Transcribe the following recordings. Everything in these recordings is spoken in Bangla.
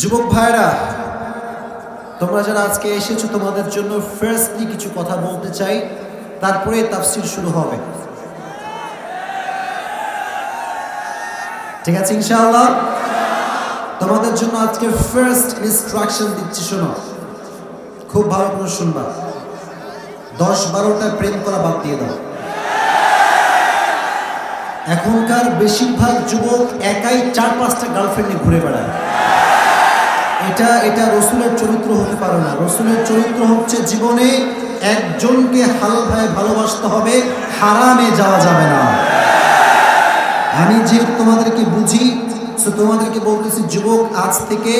যুবক ভাইরা, তোমরা যারা আজকে এসেছো তোমাদের জন্য ফার্স্টলি কিছু কথা বলতে চাই, তারপরে তাফসীর শুরু হবে। ঠিক আছে ইনশাআল্লাহ? তোমাদের জন্য আজকে ফার্স্ট ইনস্ট্রাকশন দিচ্ছি, শোনো খুব ভালো করে শুনবা। 10-12টা প্রেম করা বাদ দিয়ে দাও। এখনকার বেশিরভাগ যুবক একাই 4-5টা গার্লফ্রেন্ড নিয়ে ঘুরে বেড়ায়। এটা রসুলের চরিত্র হতে পারে না। রসুলের চরিত্র হচ্ছে জীবনে একজনকে হালালভাবে ভালোবাসতে হবে, হারামে যাওয়া যাবে না। আমি যেহেতু তোমাদেরকে বুঝি, সো তোমাদেরকে বলতেছি যুবক, আজ থেকে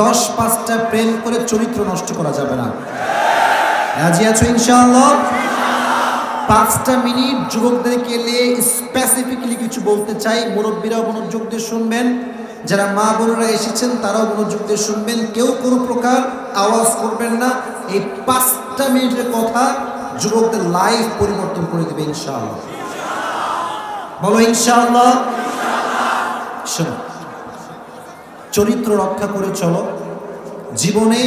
10-5টা প্রেম করে চরিত্র নষ্ট করা যাবে না। রাজি আছো ইনশাআল্লাহ? 5টা মিনিট যুবকদেরকে নিয়ে স্পেসিফিক্যালি কিছু বলতে চাই। মুরব্বীরাও মনোযোগ দিয়ে শুনবেন, যারা মা বোনেরা এসেছেন তারাও মনোযোগ দিয়ে শুনবেন। কেউ কোনো প্রকার আওয়াজ করবেন না। এই 5টা মিনিটের কথা যুবকদের লাইফ পরিবর্তন করে দেবে ইনশাআল্লাহ। বলো ইনশাআল্লাহ। শোনো, চরিত্র রক্ষা করে চলো। জীবনে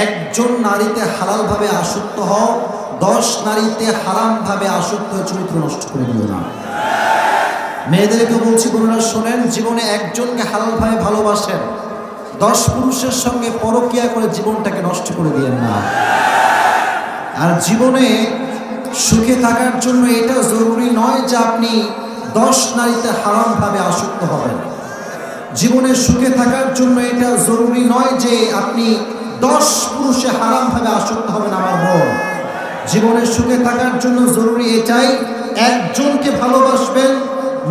একজন নারীতে হালালভাবে আসক্ত হও, 10 নারীতে হারামভাবে আসক্ত হয়ে চরিত্র নষ্ট করে দিও না। মেয়েদেরকে বলছি, বোনেরা শোনেন, জীবনে একজনকে হালালভাবে ভালোবাসেন, 10 পুরুষের সঙ্গে পরকীয়া করে জীবনটাকে নষ্ট করে দিয়েন না। আর জীবনে সুখে থাকার জন্য এটা জরুরি নয় যে আপনি 10 নারীতে হারামভাবে আসক্ত হবেন। জীবনে সুখে থাকার জন্য এটা জরুরি নয় যে আপনি 10 পুরুষে হারামভাবে আসক্ত হবেন। আমার বোন, জীবনে সুখে থাকার জন্য জরুরি এটাই, একজনকে ভালোবাসবেন,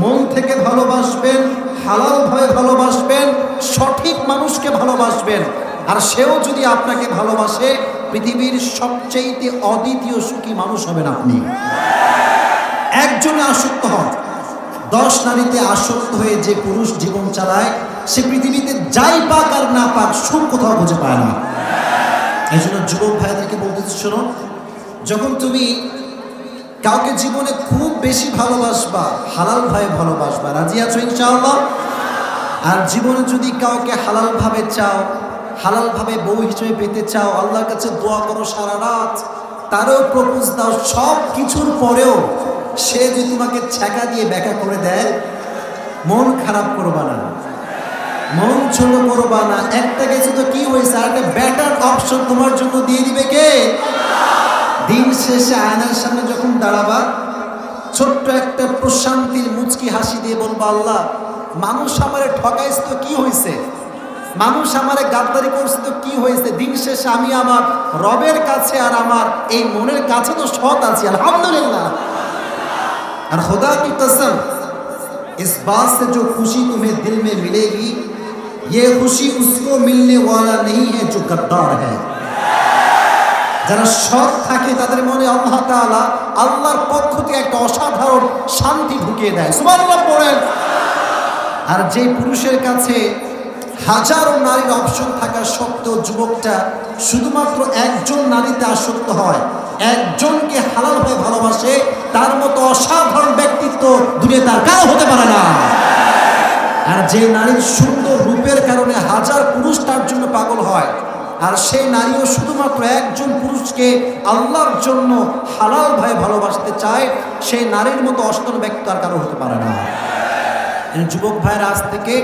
মন থেকে ভালোবাসবেন, হালালভাবে ভালোবাসবেন, সঠিক মানুষকে ভালোবাসবেন। আর সেও যদি আপনাকে ভালোবাসে, পৃথিবীর সবচেয়ে অদ্বিতীয় সুখী মানুষ হবেন আপনি। একজনে আসক্ত হন। 10 নারীতে আসক্ত হয়ে যে পুরুষ জীবন চালায়, সে পৃথিবীতে যাই পাক আর না পাক সুখ কোথাও খুঁজে পায় না। এই জন্য যুবক ভাইদেরকে বলতেছি, শোনো, যখন তুমি কাউকে জীবনে খুব বেশি ভালোবাসবা, হালালভাবে ভালোবাসবা। রাজি আছো ইনশাআল্লাহ? আর জীবনে যদি কাউকে হালালভাবে চাও, হালালভাবে বউ হিসেবে পেতে চাও, আল্লাহর কাছে দোয়া করো সারা রাত, তারও প্রপোজ দাও, সব কিছুর পরেও সে যদি তোমাকে ছ্যাঁকা দিয়ে ব্যাখ্যা করে দেয়, মন খারাপ করবা না, মন ছোট করবা না। একটা গেছে তো কি হয়েছে, আর একটা বেটার অপশন তোমার জন্য দিয়ে দিবে কে? দিন শেষে আয়নার সামনে যখন দাঁড়াবা, ছোট্ট একটা প্রশান্তির মুচকি হাসি দিয়ে বলবা, আল্লাহ, মানুষ আমারে ঠকাইছে তো কি হয়েছে, মানুষ আমারে গাদ্দারি করছে তো কি হয়েছে, দিন শেষে আমি আমার রবের কাছে আর আমার এই মনের কাছে তো সৎ আছি, আলহামদুলিল্লাহ। और खुदा की कसम, इस बात से जो खुशी तुम्हें दिल में मिलेगी, ये खुशी उसको मिलने वाला नहीं है जो गद्दार है। যারা সৎ থাকে তাদের মনে আল্লাহ তাআলা আল্লাহর পক্ষ থেকে একটা অসাধারণ শান্তি ঢুকিয়ে দেয়। সুবহানাল্লাহ পড়েন। আর যে পুরুষের কাছে হাজারো নারীর অপশন থাকা সত্ত্বেও যুবকটা শুধুমাত্র একজন নারীতে আসক্ত হয়, একজনকে হালালভাবে ভালোবাসে, তার মতো অসাধারণ ব্যক্তিত্ব দুনিয়াতে আর কারো হতে পারে না। আর যে নারীর সুন্দর রূপের কারণে হাজার পুরুষ তার জন্য পাগল হয়, আর সেই নারীও শুধুমাত্র একজন পুরুষকে আল্লাহর জন্য হালালভাবে ভালোবাসতে চায়, সেই নারীর মতো অসাধারণ ব্যক্তি আর কারো হতে পারে না। যুবক ভাইয়ের আজ থেকে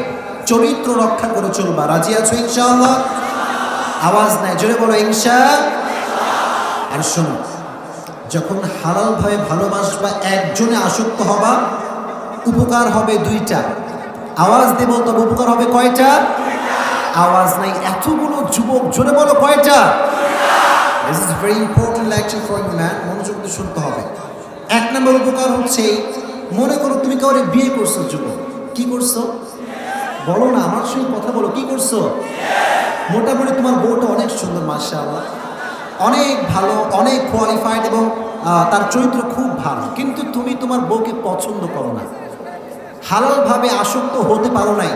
চরিত্র রক্ষা করে চলবা। রাজি আছো ইনশাআল্লাহ? আওয়াজ নাই, জোরে বলো ইনশাআল্লাহ। আর শোনো, যখন হালালভাবে ভালোবাসবা, একজনে আসক্ত হবা, উপকার হবে 2টা। আওয়াজ দেব, তবে উপকার হবে কয়টা? আওয়াজ নাই। এতগুলো যুবক, জোরে বলো কয়টা? This is very important lecture for you man, মনোযোগ দিয়ে শুনতে হবে। 1 নম্বর উপকার হচ্ছে, মনে করো তুমি কাউরে বিয়ে করছো, যুবক, কি করছো বলো না, আমার সঙ্গে কথা বলো, কি করছো? মোটামুটি তোমার বউটা অনেক সুন্দর, মাশাআল্লাহ, অনেক ভালো, অনেক কোয়ালিফাইড এবং তার চরিত্র খুব ভালো, কিন্তু তুমি তোমার বউকে পছন্দ করো না, হালালভাবে আসক্ত হতে পারো নাই।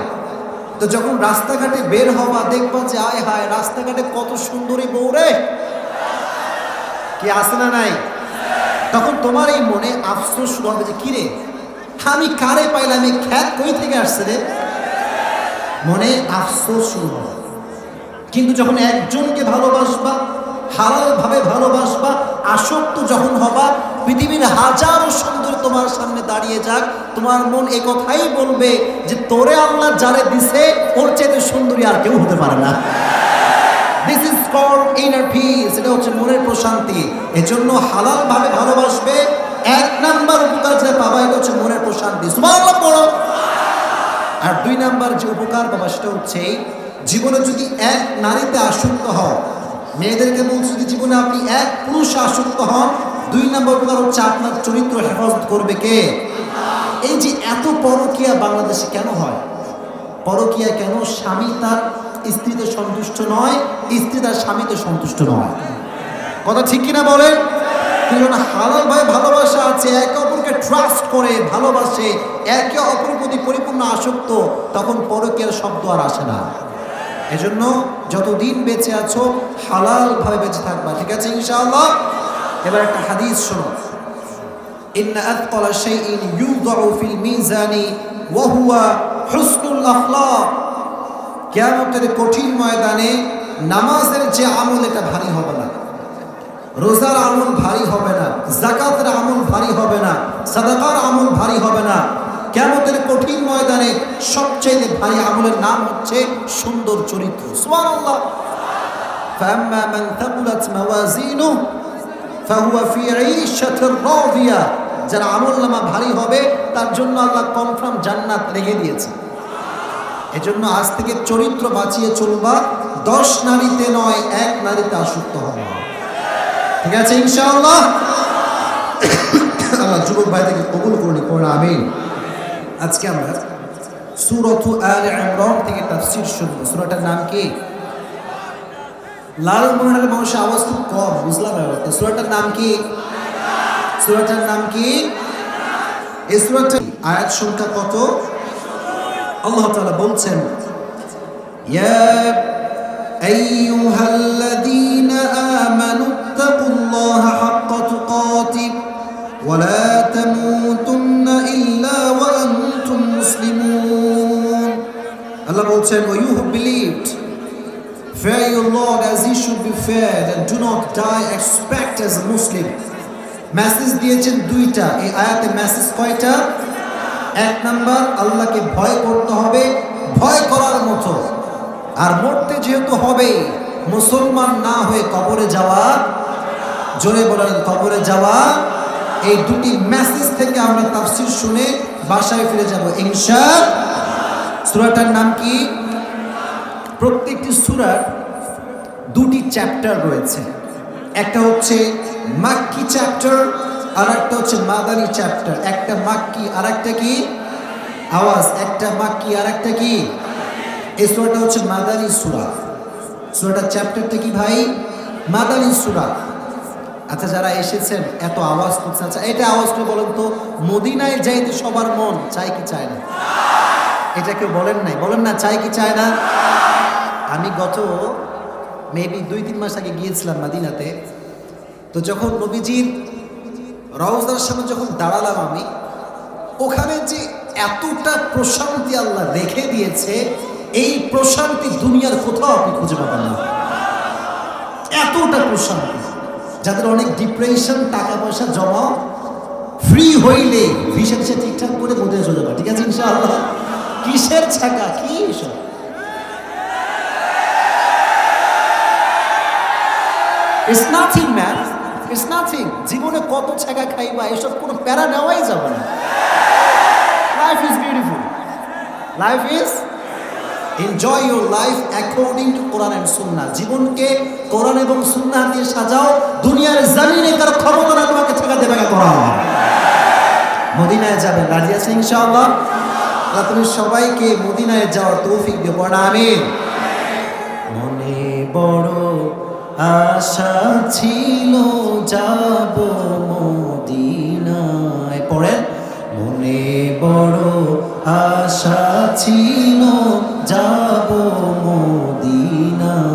তো যখন রাস্তাঘাটে বের হবা, দেখবা যে আয় হায়, রাস্তাঘাটে কত সুন্দরী বউ রে, কি আছে না নাই? তখন তোমার এই মনে আফসোস শুরু হবে যে, কি রে, আমি কারে পাইলাম, এই খ্যাত কই থেকে আসছে রে। মনে আফসোস শুরু হবে। কিন্তু যখন একজনকে ভালোবাসবা, হালালভাবে ভালোবাসবা, আসক্ত যখন হবা, পৃথিবীর হাজারো সুন্দর তোমার সামনে দাঁড়িয়ে যাক, তোমার মন এ কথাই বলবে যে তোরে আল্লাহ যারে দিছে ওর চাইতে সুন্দরী আর কেউ হতে পারে না। This is called inner peace, এটা হচ্ছে মনের প্রশান্তি। এজন্য হালালভাবে ভালোবাসবে, এক নাম্বার উপকার যেটা পাবা এটা হচ্ছে মনের প্রশান্তি। সুবহানাল্লাহ পড়ো। আর দুই নাম্বার যে উপকার পাবা সেটা হচ্ছে জীবনে যদি এক নারীতে আসক্ত হও, মেয়েদেরকে বলছি যদি জীবনে আপনি এক পুরুষে আসক্ত হন, দুই নম্বর উপকার হচ্ছে আপনার চরিত্র হেফাজত করবে কে? এই যে এত পরকীয়া বাংলাদেশে কেন হয়? পরকীয়া কেন? স্বামী তার স্ত্রীতে সন্তুষ্ট নয়, স্ত্রী তার স্বামীতে সন্তুষ্ট নয়। কথা ঠিক কিনা বলেন? কিন্তু হালাল ভাই ভালোবাসা আছে, একে অপরকে ট্রাস্ট করে ভালোবাসে, একে অপরের প্রতি পরিপূর্ণ আসক্ত, তখন পরকীয়ার শব্দ আর আসে না। এজন্য যতদিন বেঁচে আছো হালালভাবে বেঁচে থাকবা, ঠিক আছে ইনশাআল্লাহ? এবার একটা হাদিস শোনো। ইন্না আথকালা শাইইন ইউদাউ ফিল মিজানি ওয়া হুয়া হুসনুল আখলাক। কিয়ামতের কঠিন ময়দানে নামাজের যে আমল এটা ভারী হবে না, রোজার আমল ভারী হবে না, যাকাতের আমল ভারী হবে না, সাদাকার আমল ভারী হবে না। কিয়ামতের কঠিন ময়দানে সবচেয়ে ভারী আমলের নাম হচ্ছে সুন্দর চরিত্র। সুবহানাল্লাহ। ফাম্মা মান থাকুলাত মাওয়াজিনুহু ফাহুয়া ফি ঈশাতির রাদিয়া। যার আমলনামা ভারী হবে তার জন্য আল্লাহ কনফার্ম জান্নাত রেখে দিয়েছে। এজন্য আজ থেকে চরিত্র বাঁচিয়ে চলবা, 10 নারীতে নয়, এক নারীতে আসক্ত হবা, ঠিক আছে ইনশাআল্লাহ? আল্লাহ যুবক ভাইদেরকে কবুল করুন, পড়া আমিন। আজকে আমরা সূরাতু আলে ইমরান থেকে তাফসীর শুনবো। সূরাটার নাম কি? লালমোহনের মানুষের আওয়াজ খুব কম, বুঝলাম এবার। সূরাটার নাম কি? সূরাটার নাম কি? এই সূরাটার আয়াত সংখ্যা কত? আল্লাহ তাআলা বলছেন, ইয়া আইয়ুহাল্লাযীনা আমানু তাকুল্লাহা হাক্কা তুকাতিহ ওয়া লা তামুতুন্না ইল্লা ওয়া আনতুম মুসলিমুন। আল্লাহ বলছেন, O you who believed, fear your Lord as he should be feared and do not die except as a Muslim. Message দিয়েছেন দুইটা এই আয়াতে। মেসেজ কয়টা? এক নাম্বার, আল্লাহকে ভয় করতে হবে ভয় করার মতো, আর মরতে যেহেতু হবে, মুসলমান না হয়ে কবরে যাওয়া, জোরে বলেন কবরে যাওয়া। এই দুটি মেসেজ থেকে আমরা তাফসীর শুনে বাসায় ফিরে যাব ইনশাআল্লাহ। সূরাটার নাম কি? প্রত্যেকটি সূরার দুটি চ্যাপ্টার রয়েছে, একটা হচ্ছে মাক্কি চ্যাপ্টার আর একটা হচ্ছে মাদানী চ্যাপ্টার। একটা মাক্কি আর একটা কি? আওয়াজ, একটা মাক্কি আর একটা কি? এই সূরাটা হচ্ছে মাদানী সূরা। সূরাটার চ্যাপ্টারটা কি ভাই? মাদানী সূরা। আচ্ছা, যারা এসেছেন এত আওয়াজ করছে, আচ্ছা এটা আওয়াজ করে বলেন তো, মদিনায় যাইতে সবার মন চায় কি চায় না? এটা কেউ বলেন নাই? বলেন না, চায় কি চায় না? আমি গত মেবি 2-3 মাস আগে গিয়েছিলাম মদিনাতে। তো যখন নবীজির রওজার সামনে যখন দাঁড়ালাম আমি, ওখানে যে এতটা প্রশান্তি আল্লাহ রেখে দিয়েছে, এই প্রশান্তি দুনিয়ার কোথাও আপনি খুঁজে পাবেন না। এতটা প্রশান্তি, যাদের অনেক ডিপ্রেশন, টাকা পয়সা জমা, ফ্রি হইলে ভিসা টিসা ঠিকঠাক করে মদিনা চলে যাবে, ঠিক আছে ইনশাআল্লাহ? কিসের ছাকা, কি এসব? It's nothing man, it's nothing. জীবনে কত ছাকা খাইবা, এসব কোনো প্যারা নেওয়াই যাবে না। Life is beautiful. Life is enjoy your life according to Quran and Sunnah. জীবনকে কোরআন এবং সুন্নাহ দিয়ে সাজাও। দুনিয়ার জমিনে কারো ক্ষমতা না তোমাকে ছাকা দেবে না। কোরআন মদিনায় যাবেন, রাজি আছেন ইনশাআল্লাহ? আল্লাহ তুমি সবাইকে মদিনায় যাওয়ার তৌফিক দিও, পড়া আমিন। মনে বড় আশা ছিল যাব মদিনায়, পড়েন। মনে বড় আশা ছিল যাব মদিনায়,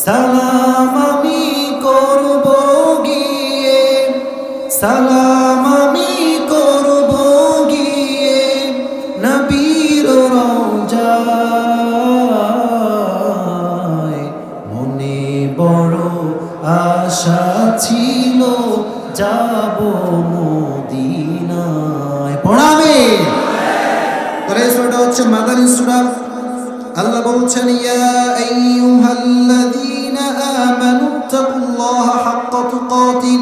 সালাম আমি করব গিয়ে, সালাম আমি করব গিয়ে নবীর রওজা ছিল যাব মদিনায়। পড়াবে তাহলে সূরাটা হচ্ছে মাদানী সূরা। আল্লাহ বলছেন ইয়া আইয়ুহাল্লাযীনা আমানু তাকুল্লাহা হাক্কা তুকাতিহ।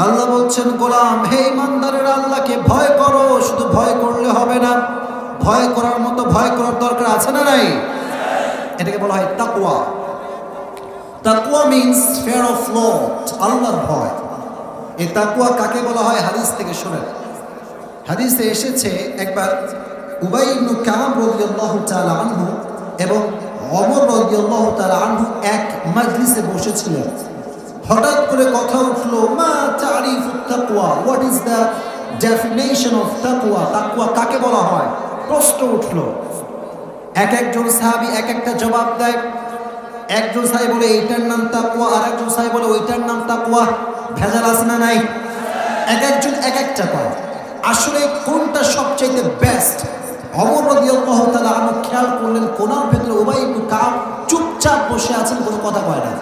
আল্লাহ বলছেন গোলাম, হে ইমানদারেরা, আল্লাহকে ভয় করো। শুধু ভয় করলে হবে না, ভয় করার মতো ভয় করার দরকার আছে না নাই? এটাকে বলা হয় তাকওয়া। তাকওয়া মিন্স ফিয়ার অফ লর্ড, আল্লাহর ভয়। এই তাকওয়া কাকে বলা হয়? হাদিস থেকে শুনেন। হাদিসে এসেছে একবার উবাই ইবনে কাব রাদিয়াল্লাহু তাআলা আনহু এবং ওমর রাদিয়াল্লাহু তাআলা আনহু এক মাজলিসে বসেছিলেন। হঠাৎ করে কথা উঠলো, মা তারিফুত তাকওয়া, what is the definition of তাকওয়া? তাকওয়া কাকে বলা হয়? প্রশ্ন উঠলো। একজন সাহাবী এক একটা জবাব দেয়। একজন সাহাবী বলে এইটার নাম তাকওয়া, আর একজন সাহাবী বলে ওইটার নাম তাকওয়া। ভেজাল আছে না নাই? একজন এক একটা কয়। আসলে কোনটা সবচেয়ে বেস্ট? ওমর রাদিয়াল্লাহু তাআলা আনহু খেয়াল করলেন কোনার ভেতরে উবাই ইবনে কাব চুপচাপ বসে আছেন, কোনো কথা কয় না।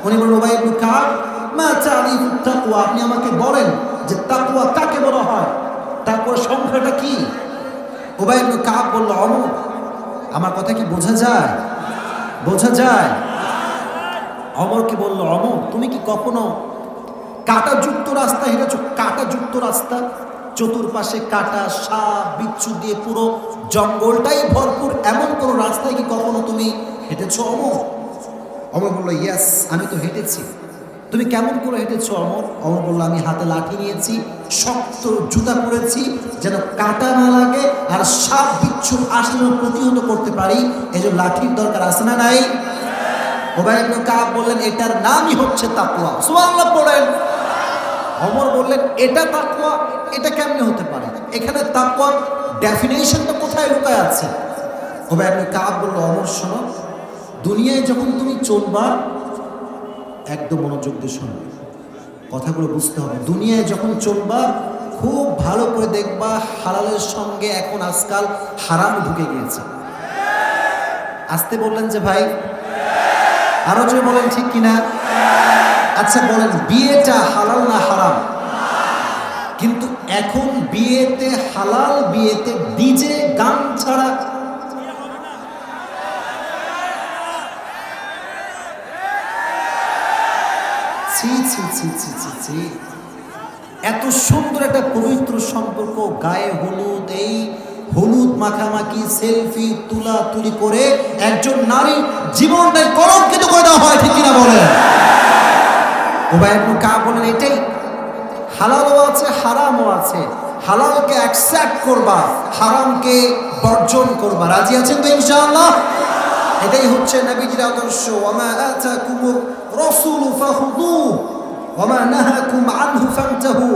উনি বললেন, উবাই ইবনে কাব, মা তারিফুত তাকওয়া, আপনি আমাকে বলেন যে তাকওয়া কাকে বলা হয়, তাকওয়ার সংখ্যাটা কি? উবাই ইবনে কাব বলল, ওমর, আমার কথা কি বোঝা যায়? বোঝা যায়? ওমরকে বলল, ওমর, তুমি কি কখনো কাঁটাযুক্ত রাস্তা হেঁটেছো? কাঁটাযুক্ত রাস্তা, চতুর্পাশে কাঁটা, সাপ, বিচ্ছু দিয়ে পুরো জঙ্গলটাই ভরপুর, এমন কোন রাস্তায় কি কখনো তুমি হেঁটেছো? ওমর ওমর বলল, ইয়েস, আমি তো হেঁটেছি। তুমি কেমন করে হেঁটেছো ওমর? ওমর বলল, আমি হাতে লাঠি নিয়েছি, শক্ত জুতা পরেছি, যেন কাঁটা না লাগে আর সাপ বিচ্ছু আসলে প্রতিহত করতে পারি, এই যে লাঠির দরকার আছে না নাই? উবাই ইবনে কাব বললেন, এটার নামই হচ্ছে তাকওয়া। সুবহানাল্লাহ পড়েন। ওমর বললেন, এটা তাকওয়া? এটা কেমনে হতে পারে? এখানে তাকওয়ার ডেফিনেশনটা কোথায় লুকায় আছে? উবাই ইবনে কাব বলল, ওমর শোনো, দুনিয়ায় যখন তুমি চলবা, একদম মনোযোগ দিয়ে শোনো, কথাগুলো বুঝতে হবে। দুনিয়ায় যখন চলবা খুব ভালো করে দেখবা হালালের সঙ্গে এখন আজকাল হারাম ঢুকে গিয়েছে। আসতে বললেন যে ভাই, আরো যে বলেন ঠিক কিনা? আচ্ছা বলেন, বিয়েটা হালাল না হারাম? কিন্তু এখন বিয়েতে হালাল, বিয়েতে ডিজে গান ছাড়া ছি ছি ছি ছি ছি ছি। এত সুন্দর একটা পবিত্র সম্পর্ক, গায়ে হলুদ, এই হলুদ মাখামাখি, সেলফি তুলা তুলি করে একজন নারী জীবনটাই কলঙ্কিত করে দেওয়া হয়, ঠিক কিনা বলেন? উবাই ইবনে কাব বলেন, এটাই হালালও আছে হারামও আছে, হালালকে অ্যাকসেপ্ট করবা, হারামকে বর্জন করবা। রাজি আছেন তো ইনশাআল্লাহ? এটাই হচ্ছে নবীজির আদর্শ। ওয়ামা আতাকুমুর রাসূলু ফাখুযুহু ওয়ামা নাহাকুম আনহু ফান্তাহু।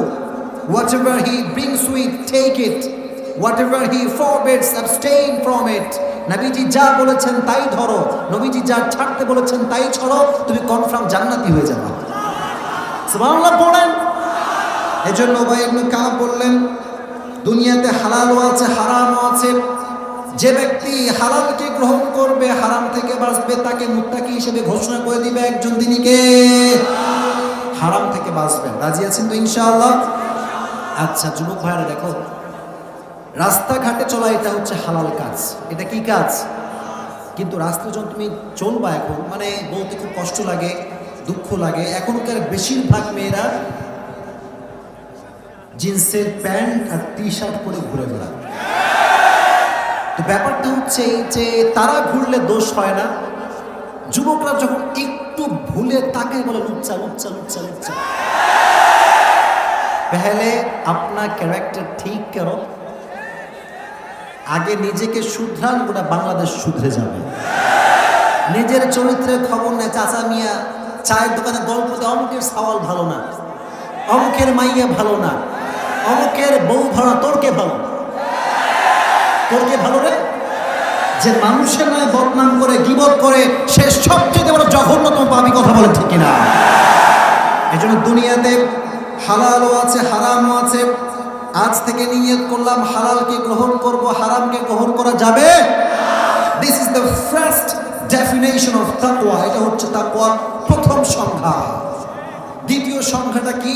Whatever he brings with, take it. Whatever he forbids, abstain from it. নবীজি যা বলেছেন তাই ধরো, নবীজি যা ছাড়তে বলেছেন তাই ছাড়ো, তুমি কনফার্ম জান্নাতি হয়ে যাবে। সুবহানাল্লাহ পড়েন। এজন্য উবাই ইবনে কাব বললেন, দুনিয়াতে হালালও আছে হারামও আছে। যে ব্যক্তি হালালকে গ্রহণ করবে, হারাম থেকে বাঁচবে, তাকে মুত্তাকি হিসেবে ঘোষণা করে দিবে একজন, তিনি কে? হারাম থেকে বাঁচবেন। রাজি আছেন তো ইনশাআল্লাহ? আচ্ছা যুবক ভাইরা দেখো, রাস্তাঘাটে চলা এটা হচ্ছে হালাল কাজ। এটা কি কাজ? কিন্তু রাস্তায় যখন তুমি চলবা, এখন মানে বলতে খুব কষ্ট লাগে, দুঃখ লাগে। এখনকার বেশিরভাগ মেয়েরা জিন্সের প্যান্ট আর টি শার্ট পরে ঘুরে বেড়ায়। তো ব্যাপারটা হচ্ছে এই যে তারা ঘুরলে দোষ হয় না, যুবকরা যখন একটু ভুলে তাকায় বলে লুচ্চা লুচ্চা লুচ্চা লুচ্চা। पहले अपना ক্যারেক্টার ঠিক করো, আগে নিজেকে শুধরান, গোটা বাংলাদেশ শুধরে যাবে। নিজের চরিত্রের খবর নেই। চাচা মিয়া চায়ের দোকানে গল্প দেয়, অমুকের সওয়াল ভালো না, অমুকের মাইয়া ভালো না, অমুকের বউ ভালো, তোর কে ভালো? তোর কে ভালো রে? যে মানুষের নয় বদনাম করে, গীবত করে, সে সবচেয়ে বড় জঘন্যতম পাপী। কথা বলে ঠিক কিনা? এই জন্য দুনিয়াতে হালালও আছে হারামও আছে। আজ থেকে নিয়ত করলাম হালালকে গ্রহণ করব, হারামকে গ্রহণ করা যাবে। This is the first definition of তাকওয়া। এটা হচ্ছে তাকওয়ার প্রথম সংজ্ঞা। দ্বিতীয় সংখ্যাটা কি?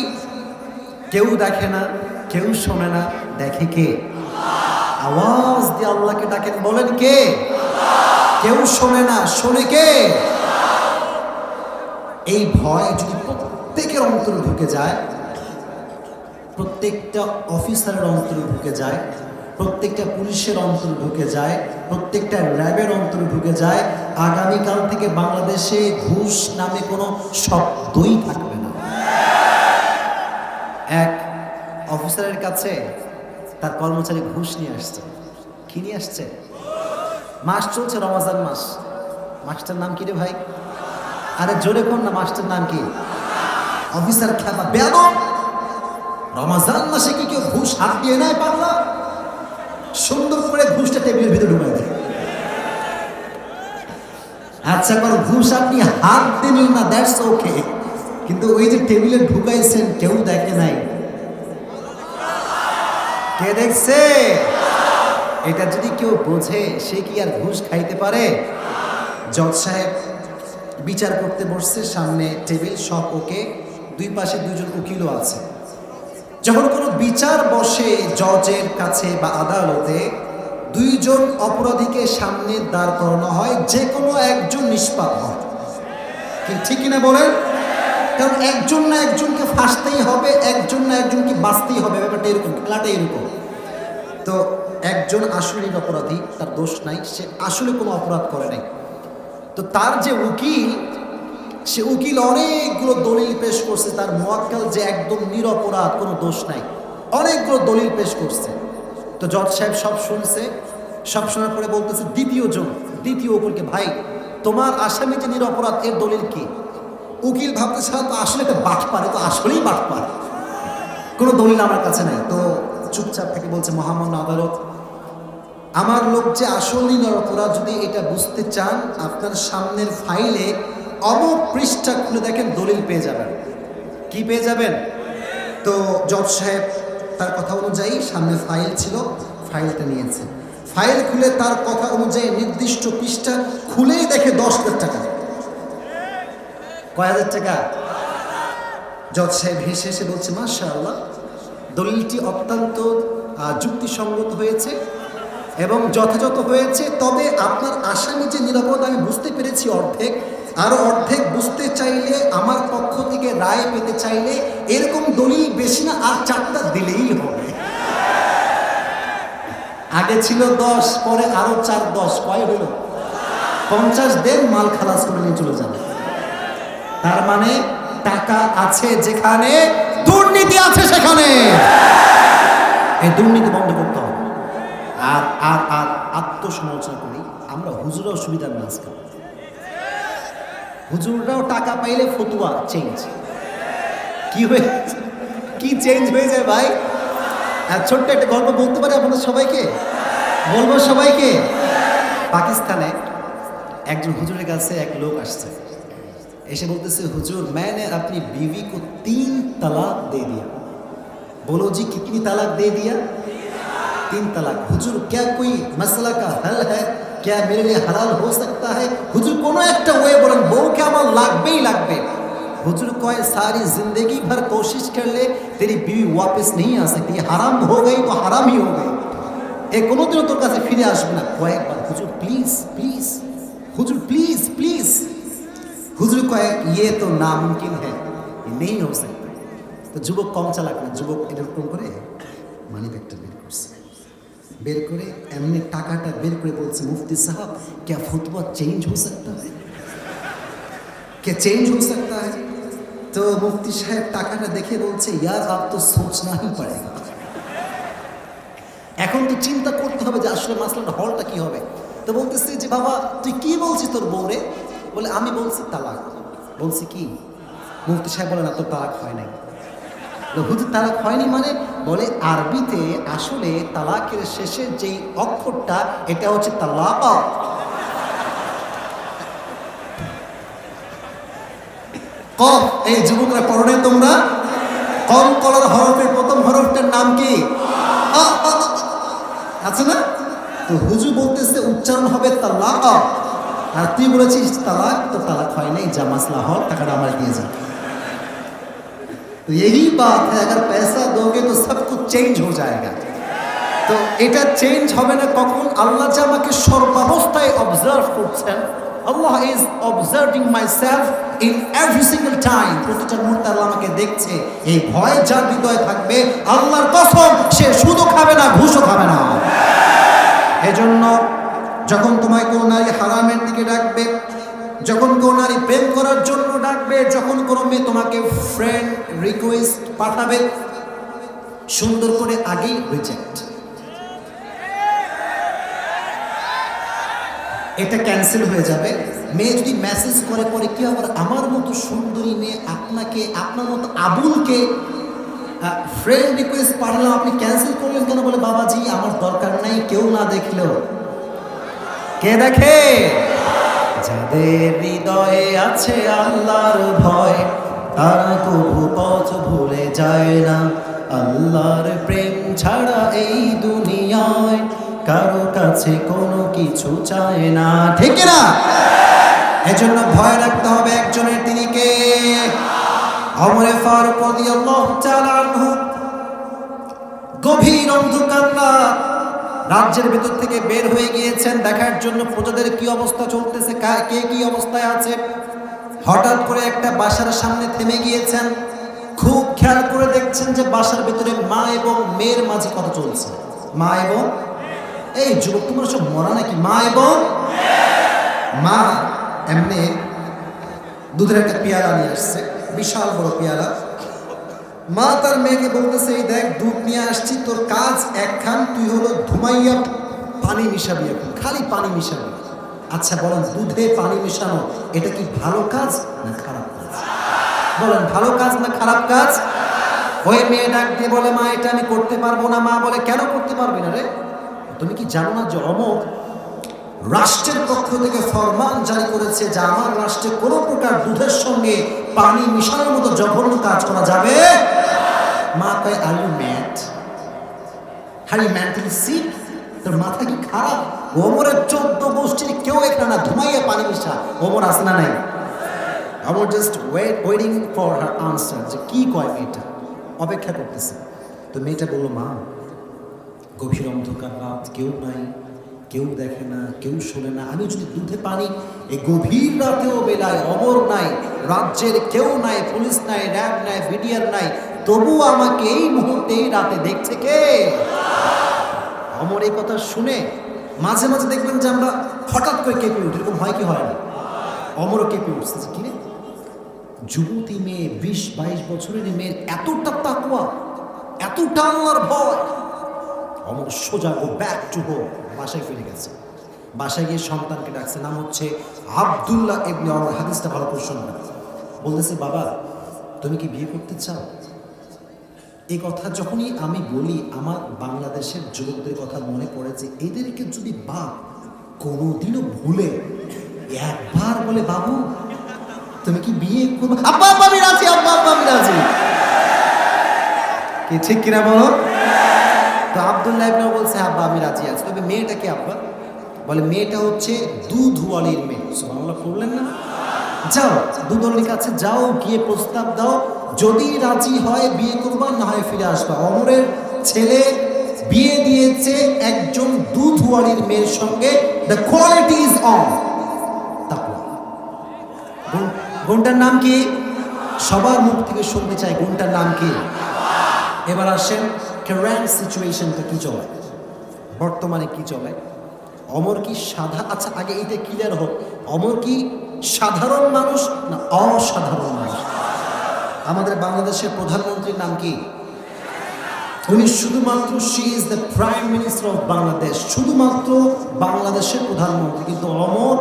কেউ দেখে না, কেউ শোনে না, দেখে কে? আওয়াজ দিয়ে আল্লাহকে ডাকেন, বলেন কে? কেউ শোনে না, শোনে কে? এই ভয় যদি প্রত্যেকের অন্তরে ঢুকে যায়, প্রত্যেকটা অফিসারের অন্তরে ঢুকে যায়, প্রত্যেকটা পুলিশের অন্তরে ঢুকে যায়, প্রত্যেকটা র্যাবের অন্তরে ঢুকে যায়, আগামীকাল থেকে বাংলাদেশে ঘুষ নামে কোনো শব্দই থাকবে না। এক অফিসারের কাছে তার কর্মচারী ঘুষ নিয়ে আসছে। কি নিয়ে আসছে? মাস চলছে, রমজান মাস। মাসটার নাম কি রে ভাই? আরে জোরে কোন না, মাসটার নাম কি? অফিসার খেপা, বেয়াদব! রমজান মাসে কি কেউ ঘুষ হাত দিয়ে নেয়? পাগলা! সুন্দর করে ঘুষটা টেবিলের ভিতরে ঢুকাই দেয়। আচ্ছা, কারণ ঘুষ আপনি হাত দিলেন না, দ্যাটস ওকে, কিন্তু ওই যে টেবিলে ঢুকাইছেন কেউ দেখে নাই। কে দেখছে? এটা যদি কেউ বোঝে, সে কি আর ঘুষ খাইতে পারে? জজ সাহেব বিচার করতে বসছে, সামনে টেবিল, সব ওকে, দুই পাশে দুজন উকিলও আছে। যখন কোনো বিচার বসে জজের কাছে বা আদালতে, দুইজন অপরাধীকে সামনে দাঁড় করানো হয়, যে কোনো একজন নিষ্পাপ হয়। ঠিক কিনা বলেন? কারণ একজন না একজনকে ফাঁসতেই হবে, একজন না একজনকে বাঁচতেই হবে। ব্যাপারটা এরকম, খেলাটা এরকম। তো একজন আসলে অপরাধী, তার দোষ নাই, সে আসলে কোনো অপরাধ করে নাই। তো তার যে উকিল, সে উকিল অনেকগুলো দলিল পেশ করছে, তার মোয়াক্কেল যে একদম নিরপরাধ, কোনো দোষ নাই, অনেকগুলো দলিল পেশ করছে। তো জজ সাহেব সব শুনছে, সব শোনার পরে বলতেছে দ্বিতীয় উকিলকে, ভাই তোমার আসামি যে নিরপরাধ, এর দলিল কি? উকিল ভাবতেছে তো আসলে এটা বাটপার, তো আসলেই বাটপার, কোনো দলিল আমার কাছে নাই। তো চুপচাপ থেকে বলছে, মহামান্য আদালত, আমার লোক যে আসলেই নিরপরাধ, যদি এটা বুঝতে চান, আপনার সামনের ফাইলে অমুক পৃষ্ঠা খুলে দেখেন, দলিল পেয়ে যাবেন। কি পেয়ে যাবেন? তো জজ সাহেব তার কথা অনুযায়ী সামনে ফাইল ছিল, ফাইলটা নিয়েছে। ফাইল খুলে তার কথা অনুযায়ী নির্দিষ্ট পৃষ্ঠা খুলেই দেখে 10,000 টাকা। কয় হাজার টাকা? জজ সাহেব হেসে হেসে বলছে, মাশাআল্লাহ, দলিলটি অত্যন্ত যুক্তিসঙ্গত হয়েছে এবং যথাযথ হয়েছে। তবে আপনার আসামি যে নিরাপদ, আমি বুঝতে পেরেছি অর্ধেক, আরো অর্ধেক বুঝতে চাইলে, আমার পক্ষ থেকে রায় পেতে চাইলে এরকম দলিল বেশি না আর 4টা দিলেই হবে। আগে ছিল 10, পরে আরো 4, 10, কয় হলো? 50 দেন, মাল খালাস করে নিয়ে চলে যাবে। তার মানে টাকা আছে যেখানে, দুর্নীতি আছে সেখানে। এই দুর্নীতি বন্ধ করতে হবে। আর আর আর আত্মসমালোচনা করি, আমরা হুজুরাও সুবিধার না। আজকে হুজুররাও টাকা পাইলে ফতুয়া চেঞ্জ। কি চেঞ্জ হয়ে যায় ভাই? আর ছোট্ট একটা গল্প বলতে পারি আপনাদের সবাইকে, বলবো সবাইকে। পাকিস্তানে একজন হুজুরের কাছে এক লোক আসছে, এসে বলতেছে, হুজুর मैंने अपनी बीवी को 3 तलाक दे दिया। बोलो जी कितनी तलाक दे दिया? 3 तलाक। हुजूर क्या कोई मसला का हल है? क्या मेरे लिए हलाल हो सकता है? हुजूर कोनो একটা ওয়ে বলেন, বউকে আমার লাগবেই লাগবে। हुजूर कहे सारी जिंदगी भर कोशिश कर ले, तेरी बीवी वापस नहीं आ सकती, हराम हो गई तो हराम ही हो गई, এ কোনোদিনও তোর কাছে ফিরে আসবে না। কয়েকবার, হুজুর প্লিজ প্লিজ, হুজুর প্লিজ প্লিজ। হুজুর কয়েক, ये तो नामुमकिन है, ये नहीं हो सकता। তো যুবক কম চালাক না, যুবক এরকম করে মানি ব্যাগটা বের করছে, বের করে এমনি টাকাটা বের করে বলছে, মুফতি সাহেব क्या फतवा चेंज हो सकता है? क्या चेंज हो सकता है? तो मुफ्ती साहेब টাকাটা দেখে বলছে, यार आप तो सोचना ही पड़ेगा। এখন তো চিন্তা করতে হবে যে আসলে মাসলাটা হলটা কি হবে। তো বলতেছে যে, বাবা তুই কি বলছিস তোর বউরে? বলে, আমি বলছি তালাক। বলছি কি? মুফতি সাহেব বলে, না তোর তালাক হয় নাই। হুজুর তালাক হয়নি মানে? বলে, আরবিতে আসলে তালাকের শেষের যেই অক্ষরটা, এটা হচ্ছে তালাক। কফ। এই যুবকরা পড়ো নাই তোমরা? কম কলার হরফের প্রথম হরফটার নাম কি? আছে না? তো হুজুর বলতেছে উচ্চারণ হবে তালাক, আর তুই বলেছিস তালাক, তো তালাক হয় নাই, যা মাসলা হল, টাকাটা আমার দিয়ে যা। तो यही बात है, अगर पैसा दोगे तो सब कुछ चेंज हो जाएगा। তো এটা চেঞ্জ হবে না কখন? আল্লাহ যে আমাকে সর্বাবস্থায় অবজার্ভ করছেন, Allah is observing myself in every single time. প্রতিটা মুহূর্তে আল্লাহ আমাকে দেখছে। এই ভয় যার হৃদয়ে থাকবে, আল্লাহর কসম, সে সুদও খাবে না, ঘুষও খাবে না। এজন্য যখন তোমায় কোনো নারী হারামের দিকে ডাকবে, যখন কোনো নারী প্রেম করার জন্য ডাকবে, যখন কোনো মেয়ে তোমাকে ফ্রেন্ড রিকোয়েস্ট পাঠাবে, সুন্দর করে আগেই রিজেক্ট, এটা ক্যান্সেল হয়ে যাবে। মেয়ে যদি মেসেজ করে পরে কি আবার আমার মতো সুন্দরী মেয়ে আপনাকে, আপনার মতো আবুলকে ফ্রেন্ড রিকোয়েস্ট পাঠালাম, আপনি ক্যান্সেল করলেন কেন? বলে বাবাজি আমার দরকার নাই, কেউ না দেখলেও। কে দেখে? যাদের হৃদয়ে আছে আল্লাহর ভয়, তারা কবু পথ ভুলে যায় না। আল্লাহর প্রেম ছাড়া এই দুনিয়ায় কারো কাছে কোনো কিছু চায় না, ঠিক না? এজন্য ভয় রাখতে হবে একজনের, তিনি কে? ওমর ফারুক রাদিয়াল্লাহু তাআলা আনহু। গভীর অন্ধকার রাত, রাজ্যের ভেতর থেকে বের হয়ে গিয়েছেন দেখার জন্য প্রজাদের কি অবস্থা চলতেছে, কে কি অবস্থায় আছে। হঠাৎ করে একটা বাসার সামনে থেমে গিয়েছেন। খুব খেয়াল করে দেখছেন যে বাসার ভেতরে মা এবং মেয়ের মাঝে কথা চলছে। মা এবং, এই যুবক তোমরা সব মরা নাকি? মা এবং মা এমনি দুধের একটা পেয়ালা নিয়ে আসছে, বিশাল বড় পেয়ালা। মা তার মেয়েকে বলতেছে, এই দেখ দুধ নিয়ে আসছি, তোর কাজ একখান, তুই হলো ধুমাইয়া পানি মিশাবি, এখন খালি পানি মিশাবি। আচ্ছা বলেন, দুধে পানি মিশানো এটা কি ভালো কাজ না খারাপ কাজ? বলেন, ভালো কাজ না খারাপ কাজ? ওই মেয়ে ডাক দিয়ে বলে, মা এটা আমি করতে পারবো না। মা বলে, কেন করতে পারবি না রে? তুমি কি জানো না যে অমর রাষ্ট্রের পক্ষ থেকে ফরমান জারি করেছে যে আমার রাষ্ট্রে কোনো প্রকার দুধের সঙ্গে পানি মিশানোর মতো জঘন্য কাজ করা যাবে? মা কয়, are you mad? Are you mentally sick? তোর মাথা কি খারাপ? ওমরের 14 গোষ্ঠীর কেউ এখানে না ধুমাইয়া পানি মিশা। ওমর আসে না নাই? Omar just waiting for her answer, যে কি কয় মেয়েটা, অপেক্ষা করতেছে। তো মেয়েটা বলল, মা গভীর অন্ধকার রাত, কেউ নাই, কেউ দেখে না, কেউ শোনে না, আমি যদি দুধে পানি, এই গভীর রাতেও বেলায় অমর নাই, রাজ্যের কেউ নাই, পুলিশ নাই, র্যাব নাই, বিডিআর নাই, তবু আমাকে এই মুহূর্তে এই রাতে দেখছে কে? অমর এই কথা শুনে মাঝে মাঝে দেখবেন যে আমরা হঠাৎ করে কেঁপে উঠি, এরকম হয় কি হয় না? অমরও কেঁপে উঠছে, কিনে যুবতী মেয়ে, 20-22 বছরের মেয়ের এতটা তাকওয়া, এতটা আল্লাহর ভয়। অমর সোজা গো ব্যাক টু হোম, বাসায় ফিরে গেছে। বাসায় গিয়ে সন্তানকে ডাকছে, নাম হচ্ছে আব্দুল্লাহ ইবনে ওমর। হাদিসটা ভালো করে শুনবেন। বলতেছে, বাবা তুমি কি বিয়ে করতে চাও? এই কথা যখনই আমি বলি, আমার বাংলাদেশের যুবকদের কথা মনে পড়ে যে এদেরকে যদি বাপ কোনোদিনও ভুলে একবার বলে, বাবু তুমি কি বিয়ে করবে? আব্বা আব্বা আমি রাজি, আব্বা আব্বা আমি রাজি। কি ঠিক কিনা বলো? তো আব্দুল্লাহ ইবনে ওমর বলছে, আব্বা আমি রাজি আছি। তবে মেয়েটা কি আব্বা? বলে মেয়েটা হচ্ছে দুধওয়ালির মেয়ে। সুবহানাল্লাহ পড়লেন না? যাও দুধওয়ালির কাছে যাও, গিয়ে প্রস্তাব দাও, যদি রাজি হয় বিয়ে করবা, না হয় ফিরে আসবা। অমরের ছেলে বিয়ে দিয়েছে একজন দুধওয়ালির মেয়ের সঙ্গে। দ্য কোয়ালিটি ইজ অন তাকওয়া। গুণটার নাম কি? সবার মুখ থেকে শুনতে চাই, গুণটার নাম কি? এবার আসেন কারেন্ট সিচুয়েশনটা কি চলে, বর্তমানে কি চলে। অমর কি আচ্ছা আগে এইটা ক্লিয়ার হোক, অমর কি সাধারণ মানুষ না অসাধারণ মানুষ? আমাদের বাংলাদেশের প্রধানমন্ত্রীর নাম কি? উনি শুধুমাত্র, she is the prime minister of Bangladesh, শুধুমাত্র বাংলাদেশের প্রধানমন্ত্রী। কিন্তু অমর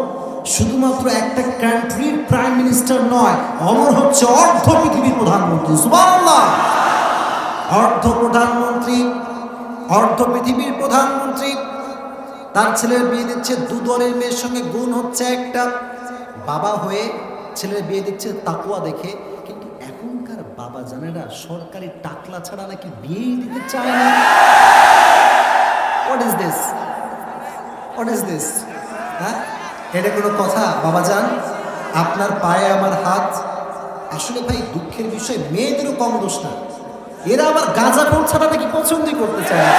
শুধুমাত্র একটা কান্ট্রির প্রাইম মিনিস্টার নয়, অমর হচ্ছে অর্ধ পৃথিবীর প্রধানমন্ত্রী। সুবহানাল্লাহ! অর্ধ প্রধানমন্ত্রী, অর্ধ পৃথিবীর প্রধানমন্ত্রী। তার ছেলের বিয়ে দিচ্ছে দুধওয়ালির মেয়ের সঙ্গে। গুণ হচ্ছে একটা, বাবা হয়ে ছেলের বিয়ে দিচ্ছে তাকওয়া দেখে। কিন্তু এখনকার বাবা জানেরা সরকারি টাকলা ছাড়া নাকি বিয়েই দিতে চায় না। What is this? What is this? হ্যাঁ, এটা কোনো কথা? বাবা জান, আপনার পায়ে আমার হাত, আসলে ভাই দুঃখের বিষয় মেয়েদেরও কম দোষ না, এরা আবার গাঁজাখোর ছাড়া নাকি পছন্দই করতে চায় না।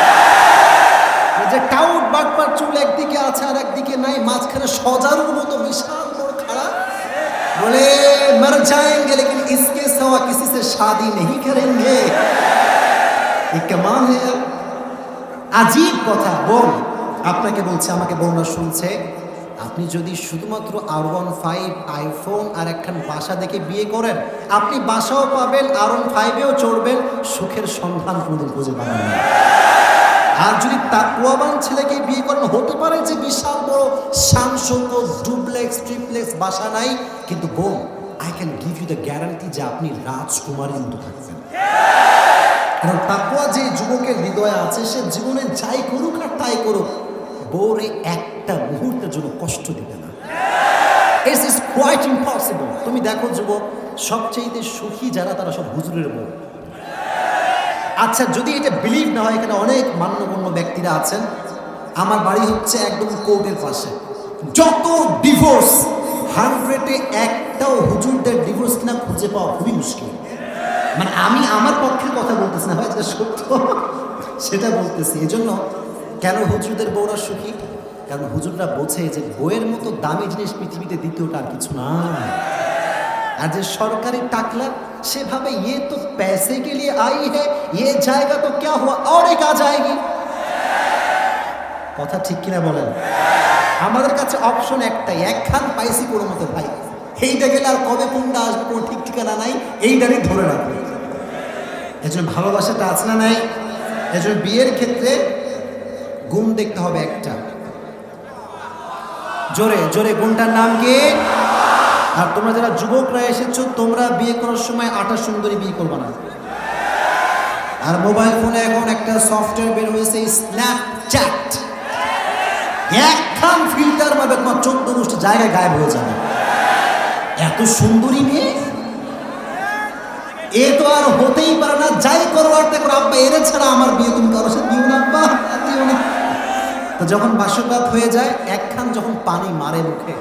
এই যে টাউট বাটপার চুল একদিকে আছে আর একদিকে নাই, মাঝখানে সজারুর মতো বিশাল বড় খাড়া, বলে মর जाएंगे लेकिन इसके सिवा किसी से शादी नहीं करेंगे। ये कमाल है यार। আজীব কথা। বোন আপনাকে বলছে, আমাকে বোনরা শুনছে, আপনি যদি শুধুমাত্র R15 আইফোন আর একখান বাসা দেখে বিয়ে করেন, আপনি বাসাও পাবেন, R15-এও চড়বেন, সুখের সন্ধান কোনোদিন খুঁজে পাবেন না। আর যদি তাকওয়াবান ছেলেকে বিয়ে করেন, হতে পারে যে বিশাল বড় শানশৌকত ডুপ্লেক্স ট্রিপ্লেক্স বাসা নাই, কিন্তু বোন I can give you the guarantee যে আপনি রাজকুমারীর মতো থাকবেন। কারণ তাকওয়া যে যুবকের হৃদয়ে আছে, সে জীবনে যাই করুক আর তাই করুক, বউরে একটা মুহূর্তের জন্য কষ্ট দিবে না। It is quite impossible. তুমি দেখো যুবক, সবচেয়ে সুখী যারা, তারা সব হুজুরের বউ। আচ্ছা, যদি এটা বিলিভ না হয়, এখানে অনেক মান্যগণ্য ব্যক্তিরা আছেন, আমার বাড়ি হচ্ছে একদম কোর্টের পাশে, যত ডিভোর্স 100-এ একটাও হুজুরদের ডিভোর্স কিনা খুঁজে পাওয়া খুবই মুশকিল। মানে আমি আমার পক্ষের কথা বলতেছি না ভাই, যেটা সত্য সেটা বলতেছি। এই জন্য কেন হুজুরদের বউরা সুখী? কারণ হুজুররা বোঝে যে বইয়ের মতো দামি জিনিস পৃথিবীতে দ্বিতীয়টা আর কিছু না। আর যে সরকারি টাকলা, সেভাবে ইয়ে তো पैसे के लिए आई है, ये जाएगा तो क्या हुआ और एक आ जाएगी। কথা ঠিক কিনা বলেন? আমাদের কাছে অপশন একটাই, একখান পাইছি কোনো মতো ভাই, এইটা গেলে আর কবে কোনটা আসবে কোনো ঠিক ঠিকানা নাই, এইটারই ধরে রাখবে। এজন্য ভালোবাসাটা আছে না নাই? এজন্য বিয়ের ক্ষেত্রে গুণ দেখতে হবে একটা, জোরে জোরে, গুণটার নাম কি? আর তোমরা যারা যুবকরা এসেছো, তোমরা বিয়ে করার সময় 28 সুন্দরী বিয়ে করবে না। আর মোবাইল ফোনে এখন একটা সফটওয়্যার বের হয়েছে, স্ন্যাপচ্যাট, একখান ফিল্টার মারবে, তোমার 14 জায়গায় গায়েব হয়ে যাবে। এত সুন্দরী মেয়ে, এ তো আর হতেই পারে না, যাই করো আর তাই করো, আব্বা এর ছাড়া আমার বিয়ে তুমি কারোর সাথে দিও না আব্বা, দিও না। তো যখন বাসরাত হয়ে যায়, একখান যখন পানি মারে মুখে,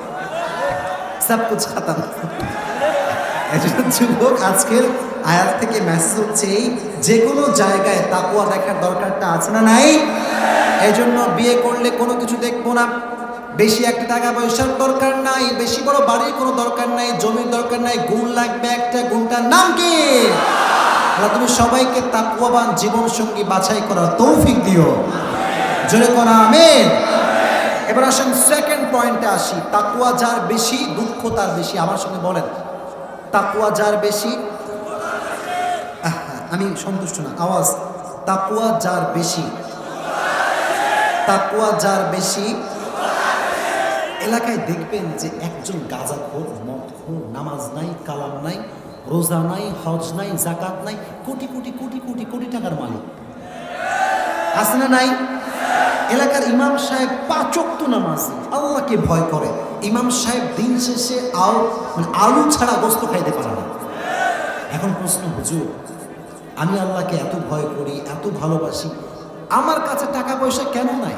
সব কিছু খতম। যুবক, আজকের আয়াত থেকে মেসেজ হচ্ছে, যে কোনো জায়গায় তাকওয়া দেখার দরকারটা আছে না নাই? এই জন্য বিয়ে করলে কোনো কিছু দেখবো না, বেশি একটা টাকা পয়সার দরকার নাই, বেশি বড় বাড়ির কোনো দরকার নাই, জমির দরকার নাই, গুণ লাগবে একটা, গুণটার নাম কি? তুমি সবাইকে তাকওয়াবান জীবন সঙ্গী বাছাই করার তৌফিক দিও, জোরে করা আমিন। এবার আসেন সেকেন্ড পয়েন্টে আসি, তাকওয়া যার বেশি, দুঃখ তার বেশি। আমার সঙ্গে বলেন, তাকওয়া যার বেশি, আমি সন্তুষ্ট না, আওয়াজ, তাকওয়া যার বেশি, তাকওয়া যার বেশি। এলাকায় দেখবেন যে একজন গাঁজাখোর, মদখোর, নামাজ নাই, কালাম নাই, রোজা নাই, হজ নাই, যাকাত নাই, কোটি কোটি কোটি কোটি কোটি টাকার মালিক আছে না নাই? এলাকার ইমাম সাহেব 5 ওয়াক্ত নামাজি, আল্লাহকে ভয় করে। ইমাম সাহেব দিন শেষে আলু ছাড়া গোস্ত খাইতে পারে না। এখন প্রশ্ন, হুজুর, আমি আল্লাহকে এত ভয় করি, এত ভালোবাসি, আমার কাছে টাকা পয়সা কেন নাই?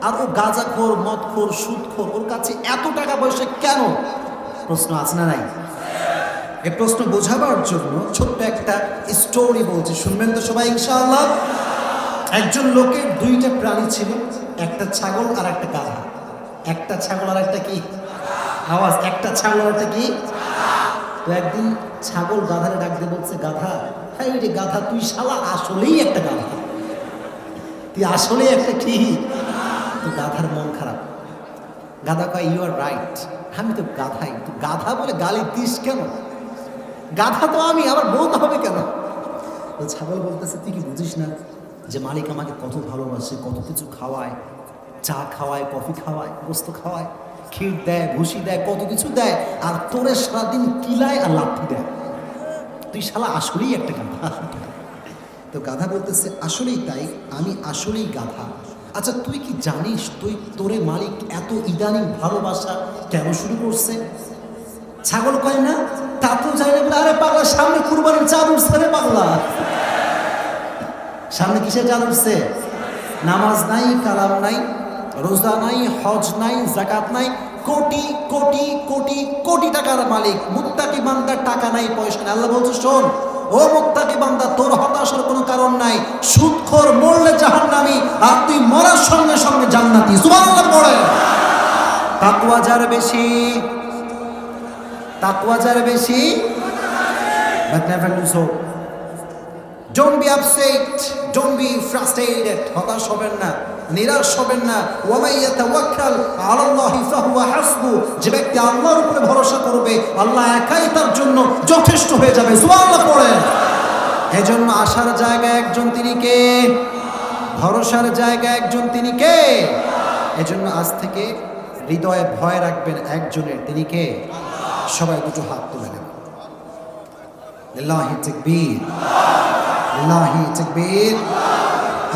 আর ও গাঁজাখোর, মদখোর, সুদখোর, ওর কাছে এত টাকা পয়সা কেন? প্রশ্ন আছে না নাই? এই প্রশ্ন বোঝাবার জন্য ছোট্ট একটা স্টোরি বলছি, শুনবেন তো সবাই ইনশাআল্লাহ। একজন লোকের 2টা প্রাণী ছিল, একটা ছাগল আর একটা গাধা। একটা ছাগল আর একটা কি? আওয়াজ, একটা ছাগল আর একটা কি? তো একদিন ছাগল গাধারে ডাক দিয়ে বলছে, গাধা, হ্যাঁ রে গাধা, তুই শালা আসলেই একটা গাধা, তুই আসলেই একটা কি? তো গাধার মন খারাপ। গাধা কয়, ইউ আর রাইট, আমি তো গাধাই, তুই গাধা বলে গালি দিস কেন? গাধা তো আমি, আবার বলতে হবে কেন? তো ছাগল বলতেছে, তুই কি বুঝিস না যে মালিক আমাকে কত ভালোবাসে, কত কিছু খাওয়ায়, চা খাওয়ায়, কফি খাওয়ায়, গোস্ত খাওয়ায়, ক্ষীর দেয়, ভুসি দেয়, কত কিছু দেয়, আর তোরে সারাদিন কিলায় আর লাঠি দেয়, তুই শালা আসলেই একটা গাধা। তো গাধা বলতেছে, আসলেই তাই, আমি আসলেই গাধা। আচ্ছা তুই কি জানিস তোরে মালিক এত ইদানিং ভালোবাসা কেন শুরু করছে? ছাগল কয়, না তা তো জানি না। আরে পাগলা, সামনে কুরবানির চাঁদ উঠছে রে পাগলা, সামনে কিসের চাঁদ উঠছে? নামাজ নাই, কালাম নাই, রোজা নাই, হজ নাই, যাকাত নাই, কোটি কোটি কোটি কোটি টাকার মালিক, মুত্তাকি বান্দার টাকা নাই, পয়সা নাই। আল্লাহ বলছে, শোন ও মুত্তাকি বান্দা, তোর হতাশার কোনো কারণ নাই। সুদখোর মরলে জাহান্নামী, আর তুই মরার সঙ্গে সঙ্গে জান্নাতি। সুবহানাল্লাহ পড়ে। তাকওয়া যার বেশি, তাকওয়া যার বেশি, but never lose hope. Don't be upset, don't be frustrated. হতাশ হবেন না, নিরাশ হবেন না। ওয়ামান ইয়াতাওয়াক্কাল আলাল্লাহি ফাহুয়া হাসবু। যে ব্যক্তি আল্লাহর উপরে ভরসা করবে, আল্লাহ একাই তার জন্য যথেষ্ট হয়ে যাবে। সুবহানাল্লাহ পড়েন। এজন্য আশার জায়গায় একজন তিনি কে, ভরসার জায়গায় একজন তিনি কে। এজন্য আজ থেকে হৃদয়ে ভয় রাখবেন একজনের, তিনি কে? সবাই দুটো হাত তুলে নেবেন। লিল্লাহি তাকবীর, লিল্লাহি তাকবীর।